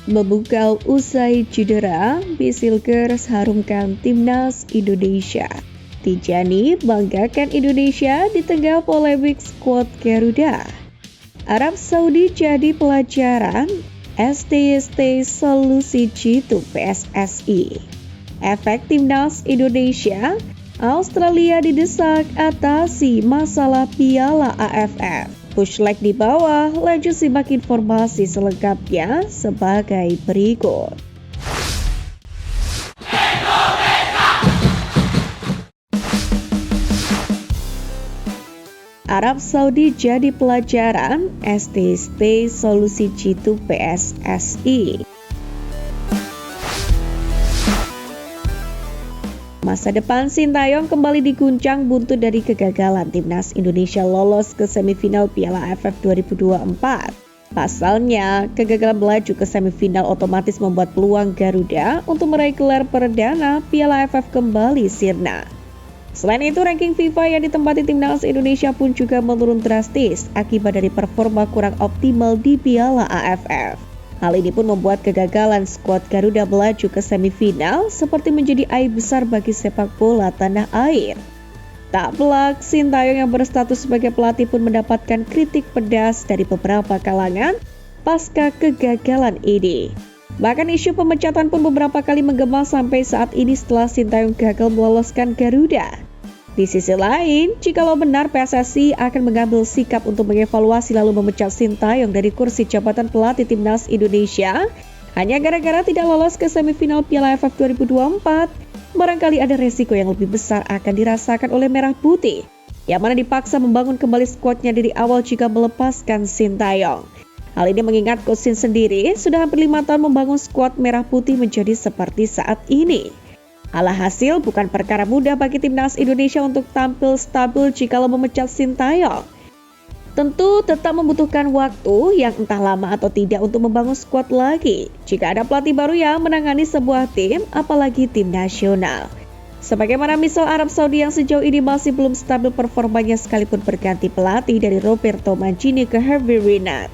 Memukau usai cedera, Bisilkers harumkan timnas Indonesia. Tijani banggakan Indonesia di tengah polemik skuad Garuda. Arab Saudi jadi pelajaran, STST solusi jitu PSSI. Efek timnas Indonesia, Australia didesak atasi masalah Piala AFF. Push like di bawah, lanjut simak informasi selengkapnya sebagai berikut. Arab Saudi jadi pelajaran, STST solusi jitu PSSI. Masa depan Sintayong kembali diguncang buntu dari kegagalan timnas Indonesia lolos ke semifinal Piala AFF 2024. Pasalnya, kegagalan melaju ke semifinal otomatis membuat peluang Garuda untuk meraih gelar perdana Piala AFF kembali sirna. Selain itu, ranking FIFA yang ditempati timnas Indonesia pun juga menurun drastis akibat dari performa kurang optimal di Piala AFF. Hal ini pun membuat kegagalan skuad Garuda melaju ke semifinal seperti menjadi aib besar bagi sepak bola tanah air. Tak pelak, Sintayong yang berstatus sebagai pelatih pun mendapatkan kritik pedas dari beberapa kalangan pasca kegagalan ini. Bahkan isu pemecatan pun beberapa kali menggema sampai saat ini setelah Sintayong gagal meloloskan Garuda. Di sisi lain, jikalau benar PSSI akan mengambil sikap untuk mengevaluasi lalu memecat Sintayong dari kursi jabatan pelatih timnas Indonesia hanya gara-gara tidak lolos ke semifinal Piala AFF 2024, barangkali ada resiko yang lebih besar akan dirasakan oleh Merah Putih, yang mana dipaksa membangun kembali skuadnya dari awal jika melepaskan Sintayong. Hal ini mengingat Coach Shin sendiri sudah hampir 5 tahun membangun skuad Merah Putih menjadi seperti saat ini. Alhasil bukan perkara mudah bagi timnas Indonesia untuk tampil stabil jikalau memecat Sintayong. Tentu tetap membutuhkan waktu yang entah lama atau tidak untuk membangun skuad lagi jika ada pelatih baru yang menangani sebuah tim, apalagi tim nasional. Sebagaimana misal Arab Saudi yang sejauh ini masih belum stabil performanya sekalipun berganti pelatih dari Roberto Mancini ke Hervé Renard.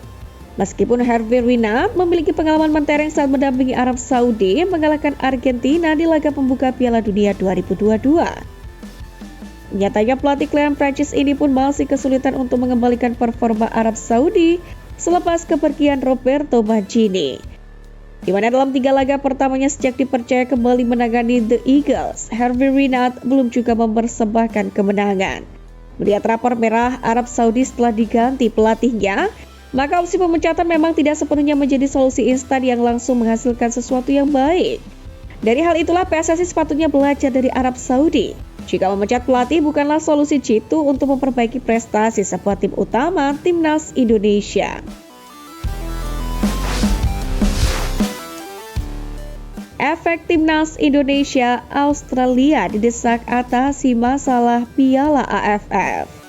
Meskipun Hervé Renard memiliki pengalaman mentereng saat mendampingi Arab Saudi mengalahkan Argentina di laga pembuka Piala Dunia 2022. Nyatanya pelatih klub Prancis ini pun masih kesulitan untuk mengembalikan performa Arab Saudi selepas kepergian Roberto Mancini. Di mana dalam 3 laga pertamanya sejak dipercaya kembali menangani The Eagles, Hervé Renard belum juga mempersembahkan kemenangan. Melihat rapor merah Arab Saudi setelah diganti pelatihnya, maka opsi pemecatan memang tidak sepenuhnya menjadi solusi instan yang langsung menghasilkan sesuatu yang baik. Dari hal itulah PSSI sepatutnya belajar dari Arab Saudi. Jika memecat pelatih bukanlah solusi jitu untuk memperbaiki prestasi sebuah tim utama timnas Indonesia. Efek timnas Indonesia, Australia didesak atasi masalah Piala AFF.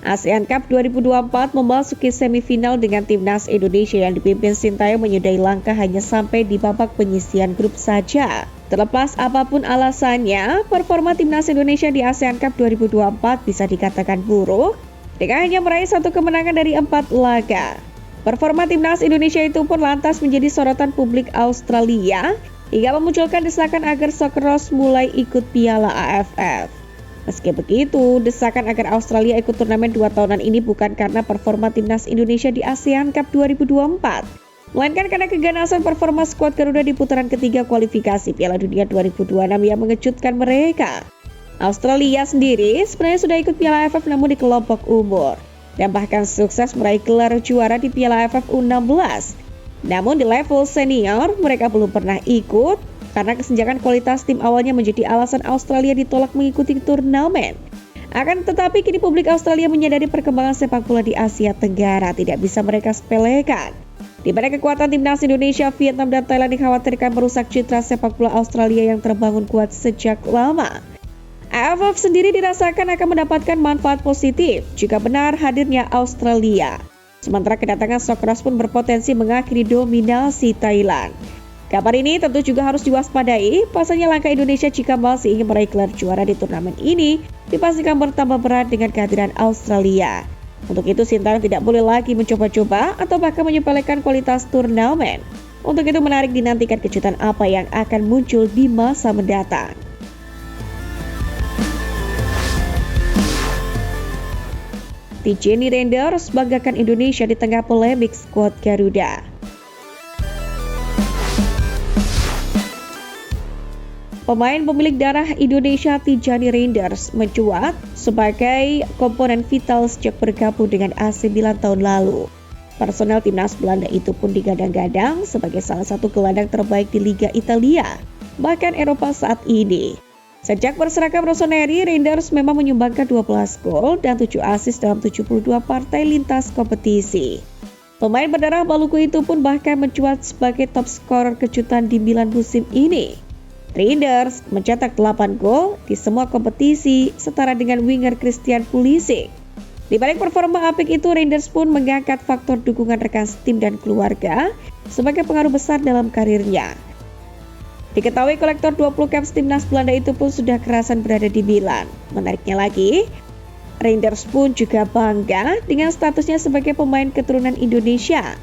ASEAN Cup 2024 memasuki semifinal dengan timnas Indonesia yang dipimpin Sintayong menyudahi langkah hanya sampai di babak penyisihan grup saja. Terlepas apapun alasannya, performa timnas Indonesia di ASEAN Cup 2024 bisa dikatakan buruk dengan hanya meraih 1 kemenangan dari 4 laga. Performa timnas Indonesia itu pun lantas menjadi sorotan publik Australia hingga memunculkan desakan agar Socceroos mulai ikut Piala AFF. Meski begitu, desakan agar Australia ikut turnamen 2 tahunan ini bukan karena performa timnas Indonesia di ASEAN Cup 2024, melainkan karena keganasan performa skuad Garuda di putaran ketiga kualifikasi Piala Dunia 2026 yang mengejutkan mereka. Australia sendiri sebenarnya sudah ikut Piala AFF namun di kelompok umur, dan bahkan sukses meraih gelar juara di Piala AFF U16. Namun di level senior, mereka belum pernah ikut, karena kesenjangan kualitas tim awalnya menjadi alasan Australia ditolak mengikuti turnamen. Akan tetapi kini publik Australia menyadari perkembangan sepak bola di Asia Tenggara tidak bisa mereka sepelekan. Di mana kekuatan timnas Indonesia, Vietnam, dan Thailand dikhawatirkan merusak citra sepak bola Australia yang terbangun kuat sejak lama. AFF sendiri dirasakan akan mendapatkan manfaat positif jika benar hadirnya Australia. Sementara kedatangan Socceroos pun berpotensi mengakhiri dominasi Thailand. Kabar ini tentu juga harus diwaspadai, pasalnya langkah Indonesia jika masih ingin meraih gelar juara di turnamen ini dipastikan bertambah berat dengan kehadiran Australia. Untuk itu Sintayong tidak boleh lagi mencoba-coba atau bahkan menyepelekan kualitas turnamen. Untuk itu menarik dinantikan kejutan apa yang akan muncul di masa mendatang. Tijani Reinder's banggakan Indonesia di tengah polemik skuad Garuda. Pemain pemilik darah Indonesia Tijani Reinder's mencuat sebagai komponen vital sejak bergabung dengan AC Milan tahun lalu. Personel timnas Belanda itu pun digadang-gadang sebagai salah satu gelandang terbaik di Liga Italia, bahkan Eropa saat ini. Sejak berseragam rossoneri, Reinder's memang menyumbangkan 12 gol dan 7 assist dalam 72 partai lintas kompetisi. Pemain berdarah Maluku itu pun bahkan mencuat sebagai top scorer kejutan di Milan musim ini. Reinder's mencetak 8 gol di semua kompetisi, setara dengan winger Christian Pulisic. Di balik performa apik itu, Reinder's pun mengangkat faktor dukungan rekan tim dan keluarga sebagai pengaruh besar dalam karirnya. Diketahui kolektor 20 caps timnas Belanda itu pun sudah kerasan berada di Milan. Menariknya lagi, Reinder's pun juga bangga dengan statusnya sebagai pemain keturunan Indonesia,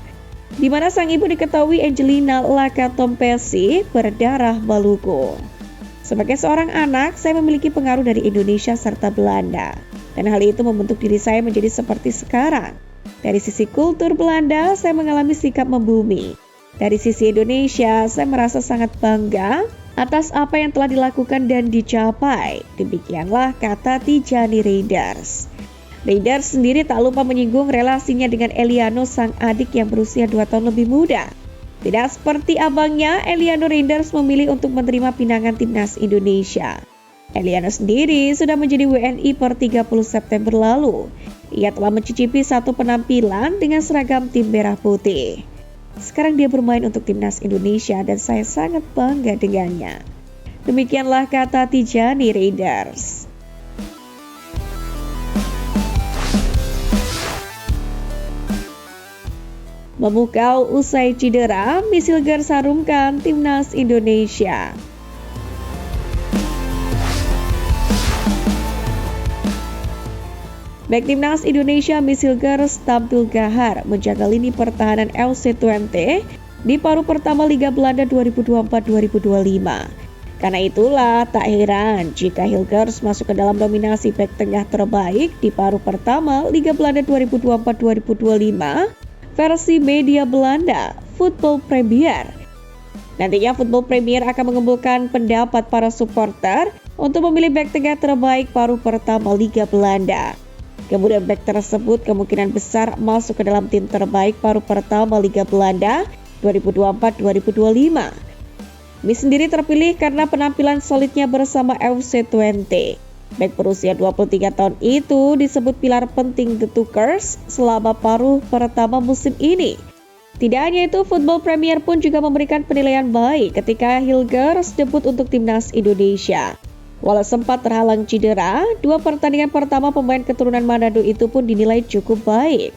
di mana sang ibu diketahui Angelina Lakatompeshi berdarah Maluku. Sebagai seorang anak, saya memiliki pengaruh dari Indonesia serta Belanda, dan hal itu membentuk diri saya menjadi seperti sekarang. Dari sisi kultur Belanda, saya mengalami sikap membumi. Dari sisi Indonesia, saya merasa sangat bangga atas apa yang telah dilakukan dan dicapai. Demikianlah kata Tijani Reinder's. Reinder's sendiri tak lupa menyinggung relasinya dengan Eliano, sang adik yang berusia 2 tahun lebih muda. Tidak seperti abangnya, Eliano Reinder's memilih untuk menerima pinangan timnas Indonesia. Eliano sendiri sudah menjadi WNI per 30 September lalu. Ia telah mencicipi satu penampilan dengan seragam tim merah putih. Sekarang dia bermain untuk timnas Indonesia dan saya sangat bangga dengannya. Demikianlah kata Tijani Reinder's. Memukau usai cedera, Misilgar sarungkan timnas Indonesia. Bek timnas Indonesia Misilgar tampil gahar menjaga lini pertahanan LC20 di paruh pertama Liga Belanda 2024-2025. Karena itulah tak heran jika Hilgers masuk ke dalam nominasi bek tengah terbaik di paruh pertama Liga Belanda 2024-2025 versi media Belanda, Football Premier. Nantinya Football Premier akan mengumpulkan pendapat para supporter untuk memilih bek tengah terbaik paruh pertama Liga Belanda. Kemudian bek tersebut kemungkinan besar masuk ke dalam tim terbaik paruh pertama Liga Belanda 2024-2025. Mi sendiri terpilih karena penampilan solidnya bersama FC20. Bek berusia 23 tahun itu disebut pilar penting The Tukers selama paruh pertama musim ini. Tidak hanya itu, Football Premier pun juga memberikan penilaian baik ketika Hilgers debut untuk timnas Indonesia. Walau sempat terhalang cedera, 2 pertandingan pertama pemain keturunan Manado itu pun dinilai cukup baik.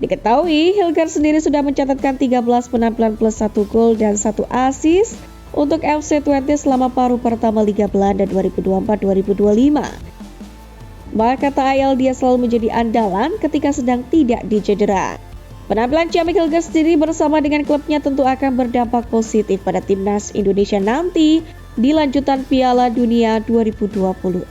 Diketahui, Hilgers sendiri sudah mencatatkan 13 penampilan plus 1 gol dan 1 assist untuk FC20 selama paruh pertama Liga Belanda 2024-2025. Maka tak ayal dia selalu menjadi andalan ketika sedang tidak dicedera. Penampilan ciamik Hilgers sendiri bersama dengan klubnya tentu akan berdampak positif pada timnas Indonesia nanti di lanjutan Piala Dunia 2026.